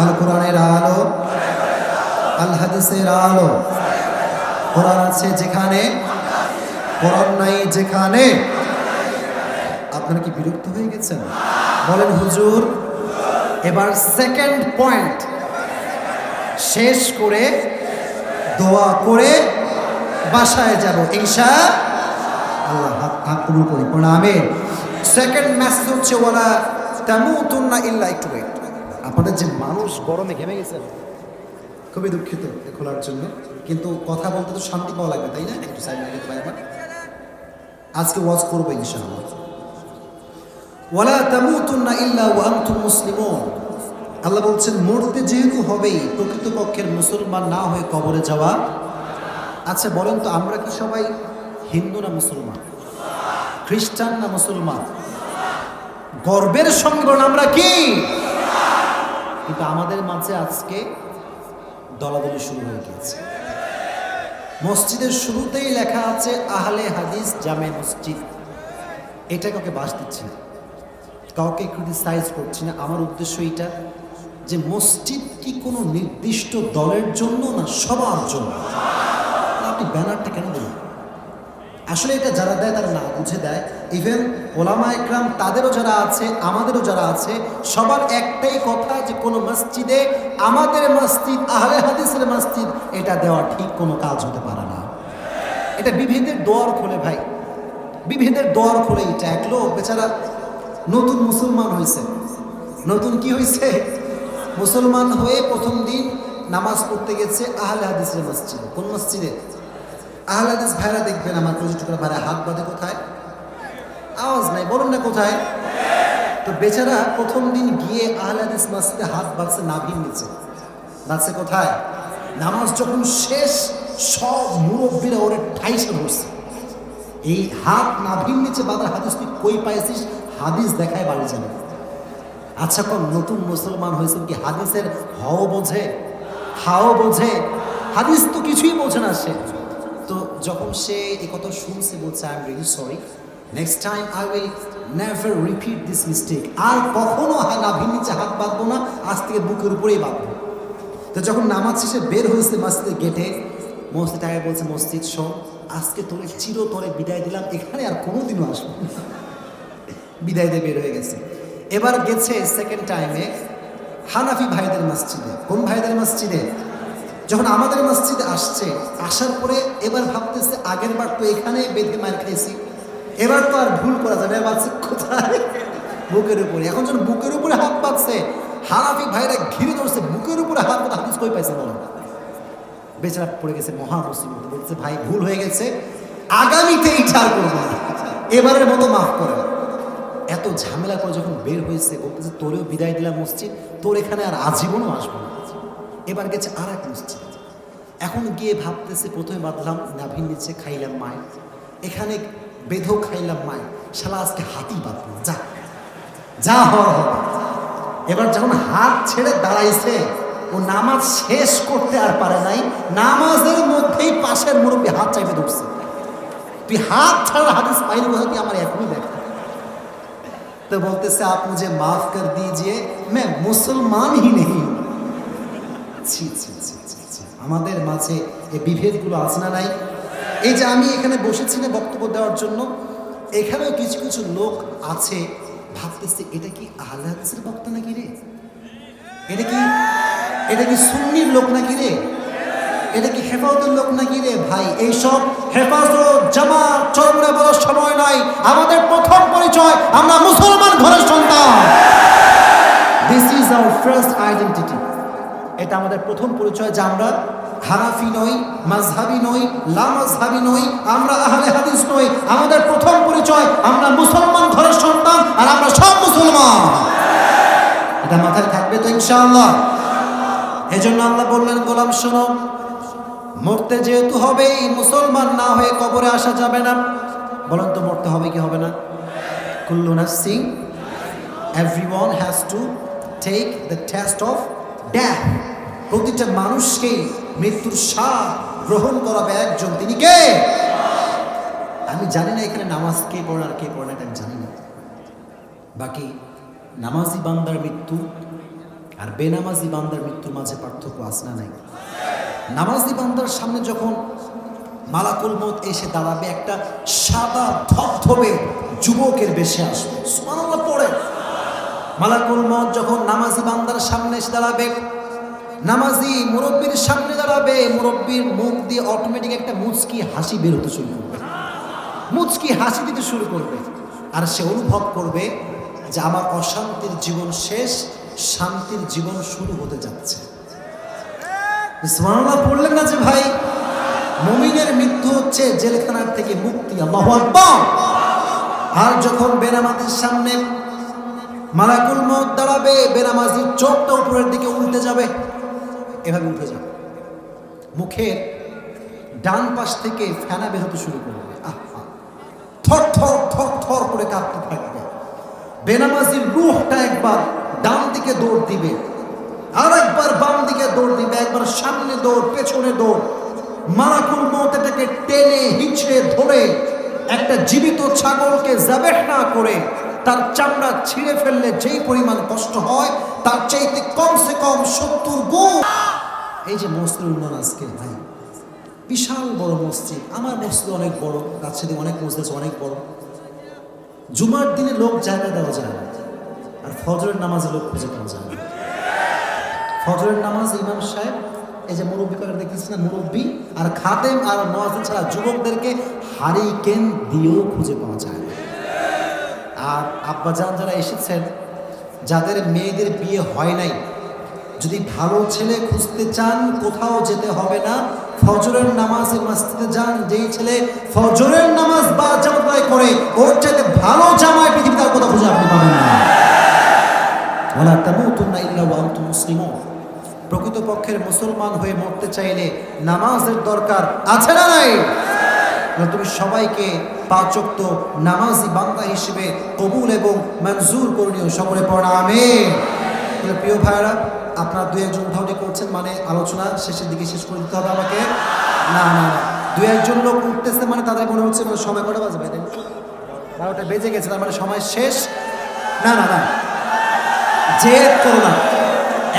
আল কোরআনের আলো, আল হাদিসের আলো। কোরআন আছে যেখানে, কোরআন নাই যেখানে। আপনারা কি বিরক্ত হয়ে গেছেন? বলেন হুজুর। এবার সেকেন্ড পয়েন্ট শেষ করে দোয়া করে বাসায় যাব ইনশাআল্লাহ। হাত কবুল করি, পড়া আমিন। সেকেন্ড মেসেজ হচ্ছে ওয়ালা তামুতুন্না ইল্লা, একটু ওয়েট। আপনাদের যে মানুষ গরমে ঘেমে গেছেন, খুবই দুঃখিত খোলার জন্য, কিন্তু কথা বলতে তো শান্তি পাওয়া লাগবে, তাই না? একটু সাইড লাগাতে পারি আমার। আজকে ওয়াজ করবো ইনশাআল্লাহ। ওয়ালা তামুতুন্না ইল্লা ওয়া আনতুম মুসলিমুন। আল্লাহ বলছেন মরতে যেহেতু হবেই, প্রকৃতপক্ষের মুসলমান না হয়ে কবরে যাওয়া। আচ্ছা বলেন তো, আমরা কি সবাই হিন্দু না মুসলমান, খ্রিস্টান না মুসলমান? গর্বের সঙ্গে বলেন আমরা কি। কিন্তু আমাদের মাঝে আজকে দলাদলি শুরু হয়ে গিয়েছে। মসজিদের শুরুতেই লেখা আছে আহলে হাদিস জামে মসজিদ। এটা কাউকে বাস দিচ্ছি না, কাউকে ক্রিটিসাইজ করছি না। আমার উদ্দেশ্য এটা যে মসজিদ কি কোনো নির্দিষ্ট দলের জন্য না সবার জন্য? আপনি ব্যানারটা কেন দেন? আসলে এটা যারা দেয় তারা না বুঝে দেয়। ইভেন ওলামা একরাম তাদেরও যারা আছে, আমাদেরও যারা আছে, সবার একটাই কথা যে কোনো মসজিদে, আমাদের মসজিদ আহলে হাদিসের মসজিদ, এটা দেওয়া ঠিক কোনো কাজ হতে পারে না। এটা বিভেদের দোয়ার খোলে ভাই, বিভেদের দোয়ার খোলে। এটা এক লোক বেচারা নতুন মুসলমান হয়েছে। নতুন কি হয়েছে? মুসলমান হয়ে প্রথম দিন নামাজ পড়তে গেছে আহলে হাদিসের মসজিদে। কোন মসজিদে? আহলে হাদিস ভাইরা দেখবেন আমার প্রযুক্তি ভাইরা হাত বাঁধে কোথায়? আওয়াজ নাই, বলুন না কোথায়? তো বেচারা প্রথম দিন গিয়ে আহলে হাদিস মসজিদে হাত বাঁধছে নাভির নিচে। বাঁধছে কোথায়? নামাজ যখন শেষ, সব মুরব্বীরা ওরে ঠাইসে ধরছে। এই হাত নাভির নিচে বাঁধার হাদিস তুই কই পাইছিস? হাদিস দেখায় বাড়ি যাবে। আচ্ছা কোন নতুন মুসলমান হয়েছে কি হাদিসের হও বোঝে, হাও বোঝে? হাদিস তো কিছুই বোঝে না সে। তো যখন সে এই কথা শুনছে বলছে I am really sorry, next time I will never repeat this mistake. আর কখনো নাভির নিচে হাত বাঁধবো না, আজ থেকে বুকের উপরেই বাঁধবো। তো যখন নামাজ শেষে বের হয়েছে মসজিদের গেটে, মসজিদ আগে বলছে মসজিদ শোন, আজকে তোরে চিরতরে বিদায় দিলাম, এখানে আর কোনোদিনও আসবো। বিদায় দিয়ে বের হয়ে গেছে। এবার গেছে সেকেন্ড টাইমে হানাফি ভাইদের মসজিদে। কোন ভাইদের মসজিদে? যখন আমাদের মসজিদে আসছে, আসার পরে এবার ভাবতেছে আগের বার তো এখানে বেঁধে মার খাইছি, এবার তো আর ভুল করা যাবে। এবার কোথায়? বুকের উপরে। এখন যখন বুকের উপরে হাত পাচ্ছে, হানাফি ভাইরা ঘিরে ধরছে, বুকের উপরে হাত পাতে হাদিস কই পাইছে বলো? বেচারা পড়ে গেছে মহা মুসিবত। বলছে ভাই ভুল হয়ে গেছে, আগামীতে এইটা আর করবো না, এবারের মতো মাফ করে। এত ঝামেলা করে যখন বের হয়েছে, বলতেছে তোরেও বিদায় দিলাম মসজিদ, তোর এখানে আর আজীবনও আসবো না। এবার গেছে আর এক মসজিদ। এখন গিয়ে ভাবতেছে প্রথমে বাঁধলাম নাভির নিচে, খাইলাম মায়, এখানে বেঁধেও খাইলাম মায়, শালা আজকে হাতি বাঁধবো, যা যা হওয়ার হবে। এবার যখন হাত ছেড়ে দাঁড়াইছে, ও নামাজ শেষ করতে আর পারে নাই, নামাজের মধ্যেই পাশের মুরব্বী হাত চাইতে ধরছে। তুই হাত ছাড়া হাদিস পাইনি বোঝা, তুই আমার এখনই দেখ। तो बोलते से आप मुझे माफ कर दीजिए, मैं मुसलमान ही नहीं। ছি ছি ছি ছি ছি, আমাদের মাঝে এই বিভেদগুলো আছে না নাই? এই যে আমি এখানে বসেছি না বক্তব্য দেওয়ার জন্য, এখানেও কিছু কিছু লোক আছে ভাবতেছে এটা কি আহলে হাদিসের বক্তা নাকি রে, এটা কি সুন্নির লোক নাকি রে, এটা কি হেফাজতের লোক নাকি রে? ভাই এইসব হেফাজত জামাত চরমরা আমরা মুসলমান ঘরের সন্তান। This is our first identity. এটা আমাদের প্রথম পরিচয় যে আমরা হানাফি নই, মাযহাবি নই, লামাযহাবি নই, আমরা আহলে হাদিস নই। আমাদের প্রথম পরিচয় আমরা মুসলমান ঘরের সন্তান, আর আমরা সব মুসলমান। এটা মাথায় থাকবে তো ইনশাআল্লাহ। এজন্য আল্লাহ বললেন, গোলাম শোনো, মরতে যেহেতু হবে, মুসলমান না হয়ে কবরে আসা যাবে না। বলেন তো মরতে হবে কি হবে না? কুল্লু নাফসিন, everyone has to take the test of death. প্রতিটা মানুষকে মৃত্যুর স্বাদ গ্রহণ করাবে একজন, তিনি কে? আমি জানি না এখানে নামাজ কে পড়ে আর কে পড়ে না, এটা আমি জানি না। বাকি নামাজি বান্দার মৃত্যু আর বেনামাজি বান্দার মৃত্যুর মাঝে পার্থক্য আছে না নাই? নামাজি বান্দার সামনে যখন মালাকুল মউত এসে দাঁড়াবে, একটা সাদা ধবধবে যুবকের বেশে আসবে, সুবহানাল্লাহ পড়ে। মালাকুল মউত যখন নামাজি বান্দার সামনে এসে দাঁড়াবে, নামাজি মুরব্বীর সামনে দাঁড়াবে, মুরব্বীর মুখ দিয়ে অটোমেটিক একটা মুচকি হাসি বের হতে শুরু করবে, মুচকি হাসি দিতে শুরু করবে। আর সে অনুভব করবে যে আমার অশান্তির জীবন শেষ, শান্তির জীবন শুরু হতে যাচ্ছে। সুবহানাল্লাহ পড়লেন না যে ভাই? মুমিনের মৃত্যু হচ্ছে জেলখানার থেকে মুক্তি। আল্লাহু আকবার। আর যখন বেনামাজির সামনে মালাকুল মউত দাঁড়াবে, বেনামাজির চোখটা উপরের দিকে উল্টে যাবে, এভাবে উঠে যাবে, মুখের ডান পাশ থেকে ফেনা বের হতে শুরু করবে, থর থর থর থর করে কাঁপতে থাকবে। বেনামাজির রূহটা একবার ডান দিকে দৌড় দিবে, আর একবার বাম দিকে দৌড় দিবে, একবার সামনে দৌড়, পেছনে দৌড়। মালাকুল মউত এটাকে টেনে হিঁচড়ে ধরে একটা জীবিত ছাগলকে যাবেহ না করে তার চামড়া ছিঁড়ে ফেললে যেই পরিমাণ কষ্ট হয়, তার চাইতে কমসে কম 70 গুণ। এই যে মসজিদ উন্নয়ন আজকে ভাই, বিশাল বড় মসজিদ। আমার মসজিদ অনেক বড়, রাজশাহী অনেক মসজিদ অনেক বড়। জুমার দিনে লোক জায়গা দেওয়া যায় না, আর ফজরের নামাজে লোক খুঁজে পাওয়া যায় না। ফজরের নামাজ ইমাম সাহেব, এই যে মুরব্বী করে দেখতেছি না, মুরব্বী আর খাদেম আর মুয়াজ্জিন ছাড়া যুবকদেরকে হারিকেন দিয়েও খুঁজে পাওয়া যায় না। আর আব্বাজান যারা এসেছেন, যাদের মেয়েদের বিয়ে হয় নাই, যদি ভালো ছেলে খুঁজতে চান কোথাও যেতে হবে না, ফজরের নামাজে মসজিদে যান। যেই ছেলে ফজরের নামাজ বা জামাত করে, ওর চাইতে ভালো জামাই পৃথিবীতে আর কোথাও খুঁজে আপনি পাবেন না। ওয়ালা তামুতুন্না ইল্লা ওয়া আনতুম মুসলিমুন। প্রকৃতপক্ষের মুসলমান হয়ে মরতে চাইলে নামাজের দরকার আছে না নাই? তুমি সবাইকে 5 ওয়াক্ত নামাজি বান্দা হিসেবে কবুল এবং মঞ্জুর করণীয়, সকলে পড়া আমিন। প্রিয় ভাইরা, আপনারা 2-1 উঠাউঠি করছেন, মানে আলোচনা শেষের দিকে শেষ করে দিতে হবে আমাকে। না না না, 2-1 লোক উঠতেছে মানে তাদের মনে হচ্ছে মানে সময় কটা বাজে ভাই? 12টা বেজে গেছে, তার মানে সময় শেষ। না না না, জেদ করো না।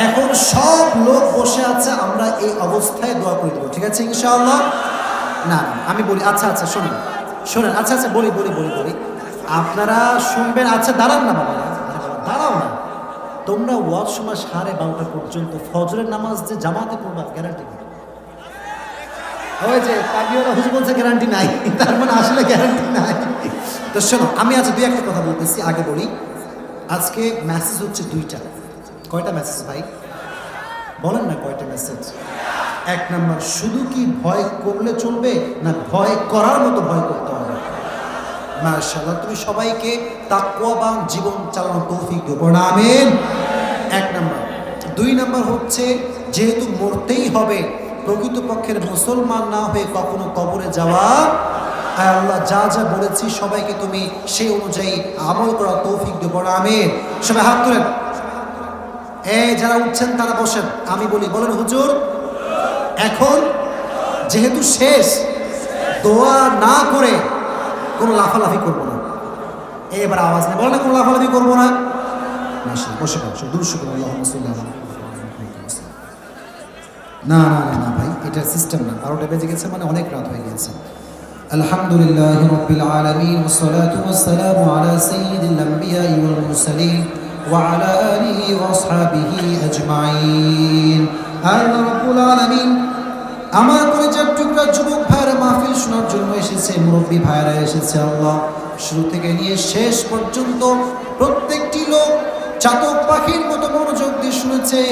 এখন সব লোক বসে আছে, আমরা এই অবস্থায় দোয়া করে দেবো, ঠিক আছে ইনশাআল্লাহ? না আমি বলি, আচ্ছা আচ্ছা শোনেন শোনেন, আচ্ছা আচ্ছা বলি বলি বলি বলি আপনারা শুনবেন। আচ্ছা দাঁড়ান না বাবা, দাঁড়াও না। তোমরা ওয়াজ সময় 12:30 পর্যন্ত ফজরের নামাজ যে জামাতে পড়বা, গ্যারান্টি নেই। ওই যে তাবিওরা হুজুর বলছে গ্যারান্টি নাই, তার মানে আসলে গ্যারান্টি নাই। তো শোনো, আমি আজ 2-1 কথা বলতেছি, আগে বলি। আজকে মেসেজ হচ্ছে 2টা। কয়টা মেসেজ ভাই বলেন না, কয়টা মেসেজ? 1 নাম্বার, শুধু কি ভয় করলে চলবে না ভয় করার মতো ভয় করতে হবে? মাশাআল্লাহ, তুমি সবাইকে তাকওয়াবান জীবন চালানোর তৌফিক দিও, পড়া আমিন। 1 নাম্বার। 2 নাম্বার হচ্ছে, যেহেতু মরতেই হবে, প্রকৃতপক্ষের মুসলমান না হয়ে কখনো কবরে যাওয়া, আল্লাহ যা যা বলেছি সবাইকে তুমি সেই অনুযায়ী আমল করার তৌফিক দিও, পড়া আমিন। সবাই হাত তুলেন। এই যারা উঠছেন তারা বসেন, আমি বলি, বলেন হুজুর এখন যেহেতু শেষ, দোয়া না করে কোনো লাফালাফি করবো না। এবার আওয়াজ নেই, বলেন কোনো লাফালাফি করবো না। বসে বসে দুরূদ না না না না ভাই, এটা সিস্টেম না। 12টা বেজে গেছে মানে অনেক রাত হয়ে গেছে। আলহামদুলিল্লাহি রাব্বিল আলামিন ওয়াস সালাতু ওয়াস সালামু আলা সাইয়্যিদিল আমবিয়া ওয়াল মুরসালিন ওয়া আলা আলিহি ওয়া আসহাবিহি আজমাইন। আল্লাহ রাব্বুল আলামিন আমার কলিজার টুকরা যুবক ভাইরা মাহফিল শোনার জন্য এসেছে, মুরব্বী ভাইরা এসেছে, আল্লাহ শুরু থেকে নিয়ে শেষ পর্যন্ত প্রত্যেকটি লোক চাতক পাখির মতো মনোযোগ দিয়ে শুনেছে।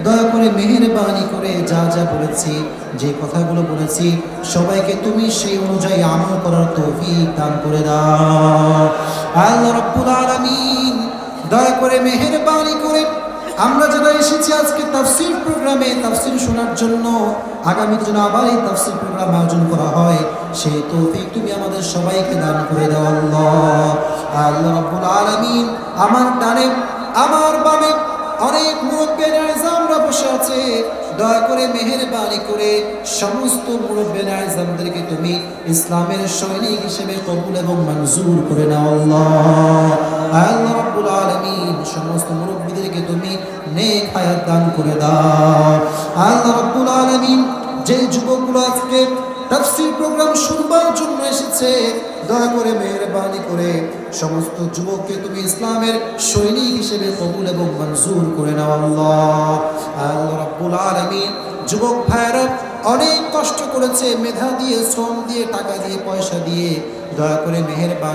দয়া করে মেহেরবানি করে যা যা বলেছি, যে কথাগুলো বলেছি, সবাইকে তুমি সেই অনুযায়ী আমল করার তৌফিক দান করে দাও। আল্লাহ রাব্বুল আলামিন দয়া করে মেহেরবানি করে আমরা যারা এসেছি আজকে তাফসীর প্রোগ্রামে তাফসীর শোনার জন্য, আগামীতে যেন আবার এই তাফসীর প্রোগ্রাম আয়োজন করা হয়, সেই তৌফিক তুমি আমাদের সবাইকে দান করে দাও আল্লাহ। আল্লাহ রাব্বুল আলামিন আমার ডানে আমার বামে অনেক মুরব্বিয়ান আযমরা বসে আছে, দয়া করে মেহেরবানি করে সমস্ত মুরব্বিয়ান আযমদেরকে তুমি ইসলামের সৈনিক হিসেবে কবুল এবং মঞ্জুর করে নাও আল্লাহ। আল্লাহ রাব্বুল আলামিন সমস্ত মুরব্বিদেরকে তুমি নেক হায়াত দান করে দাও। আল্লাহ রাব্বুল আলামিন যে যুবকগুলো আজকে তাফসীর প্রোগ্রাম শুনবার জন্য এসেছে, দয়া করে মেহেরবানি করে সমস্ত যুবককে তুমি ইসলামের সৈনিক হিসেবে কবুল এবং মঞ্জুর করে নাও আল্লাহ। আল্লাহ রাব্বুল আলামিন যুবক ভাইরা অনেক কষ্ট করেছে, মেধা দিয়ে, শ্রম দিয়ে, টাকা দিয়ে, পয়সা দিয়ে, দয়া করে মেহেরবানি